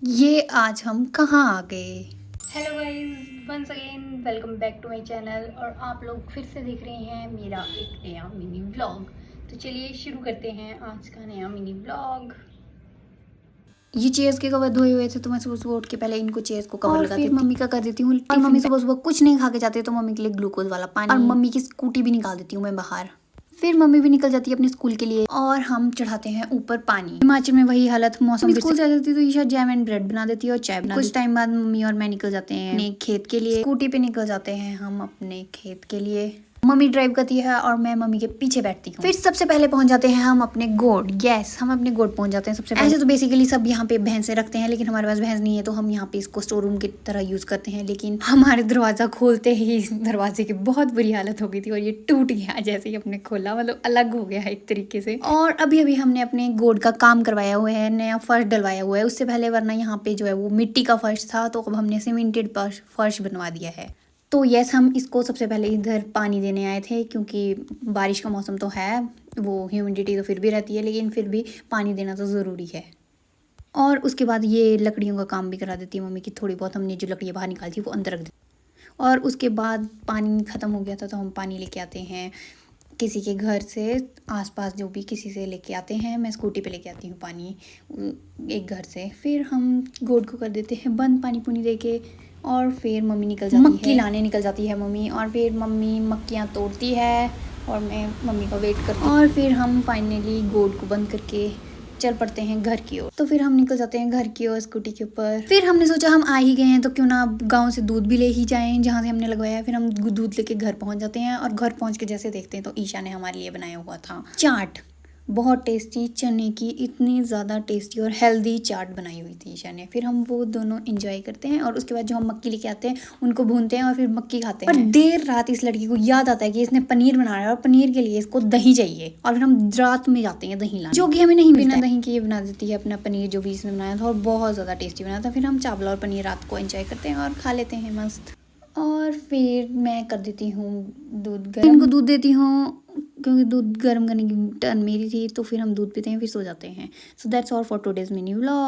ये आज हम कहाँ आ गए। Hello guys, once again welcome back to my channel. और आप लोग फिर से देख रहे हैं मेरा एक नया मिनी व्लॉग। तो चलिए शुरू करते हैं आज का नया मिनी व्लॉग। ये चेयर्स के कवर धोए हुए थे तो मैं सुबह सुबह उठ के पहले इनको चेयर्स को कवर और लगाती फिर हूँ। मम्मी का कर देती हूँ। और मम्मी सुबह सुबह कुछ नहीं खा के जाते तो मम्मी के लिए ग्लूकोज वाला पानी और मम्मी की स्कूटी भी निकाल देती हूँ मैं बाहर। फिर मम्मी भी निकल जाती है अपने स्कूल के लिए और हम चढ़ाते हैं ऊपर पानी। हिमाचल में वही हालत, मौसम स्कूल जा जाती है तो ईशा जैम एंड ब्रेड बना देती है और चाय बना। कुछ टाइम बाद मम्मी और मैं निकल जाते हैं अपने खेत के लिए। स्कूटी पे निकल जाते हैं हम अपने खेत के लिए। मम्मी ड्राइव करती है और मैं मम्मी के पीछे बैठती हूँ। फिर सबसे पहले पहुंच जाते हैं हम अपने गोड। यस, हम अपने गोड पहुंच जाते हैं सबसे पहले। ऐसे तो बेसिकली सब यहाँ पे भैंसे रखते हैं लेकिन हमारे पास भैंस नहीं है तो हम यहाँ पे इसको स्टोर रूम की तरह यूज करते हैं। लेकिन हमारे दरवाजा खोलते ही इस दरवाजे की बहुत बुरी हालत हो गई थी और ये टूट गया जैसे ही हमने खोला, मतलब अलग हो गया है एक तरीके से। और अभी अभी हमने अपने गोड का काम करवाया हुआ है, नया फर्श डलवाया हुआ है उससे पहले, वरना यहाँ पे जो है वो मिट्टी का फर्श था तो अब हमने सीमेंटेड फर्श बनवा दिया है। तो यस, हम इसको सबसे पहले इधर पानी देने आए थे क्योंकि बारिश का मौसम तो है, वो ह्यूमिडिटी तो फिर भी रहती है लेकिन फिर भी पानी देना तो ज़रूरी है। और उसके बाद ये लकड़ियों का काम भी करा देती है मम्मी की थोड़ी बहुत। हमने जो लकड़ियाँ बाहर निकाली थी वो अंदर रख दी। और उसके बाद पानी ख़त्म हो गया था तो हम पानी लेके आते हैं किसी के घर से, आसपास जो भी किसी से लेके आते हैं। मैं स्कूटी पे लेके आती हूँ पानी एक घर से। फिर हम गोड को कर देते हैं बंद पानी पुनी दे के और फिर मम्मी निकल जाती है, मक्की लाने निकल जाती है मम्मी। और फिर मम्मी मक्कियाँ तोड़ती है और मैं मम्मी का वेट करती हूँ। और फिर हम फाइनली गोड को बंद करके चल पड़ते हैं घर की ओर। तो फिर हम निकल जाते हैं घर की ओर स्कूटी के ऊपर। फिर हमने सोचा हम आ ही गए हैं तो क्यों ना गांव से दूध भी ले ही जाएं जहाँ से हमने लगवाया है। फिर हम दूध लेके घर पहुंच जाते हैं और घर पहुंच के जैसे देखते हैं तो ईशा ने हमारे लिए बनाया हुआ था चाट। बहुत टेस्टी चने की, इतनी ज़्यादा टेस्टी और हेल्दी चाट बनाई हुई थी ईशा ने। फिर हम वो दोनों एंजॉय करते हैं और उसके बाद जो हम मक्की लेके आते हैं उनको भूनते हैं और फिर मक्की खाते हैं। और देर रात इस लड़की को याद आता है कि इसने पनीर बनाया है और पनीर के लिए इसको दही चाहिए और फिर हम रात में जाते हैं दही लाने, जो कि हमें नहीं मिलता। बिना दही के ये बना देती है अपना पनीर जो भी इसने बनाया था और बहुत ज़्यादा टेस्टी बना था। फिर हम चावल और पनीर रात को एंजॉय करते हैं और खा लेते हैं मस्त। और फिर मैं कर देती हूँ दूध गर्म, इनको दूध देती हूँ क्योंकि दूध गर्म करने की टर्न मेरी थी। तो फिर हम दूध पीते हैं फिर सो जाते हैं। So that's all for today's mini vlog.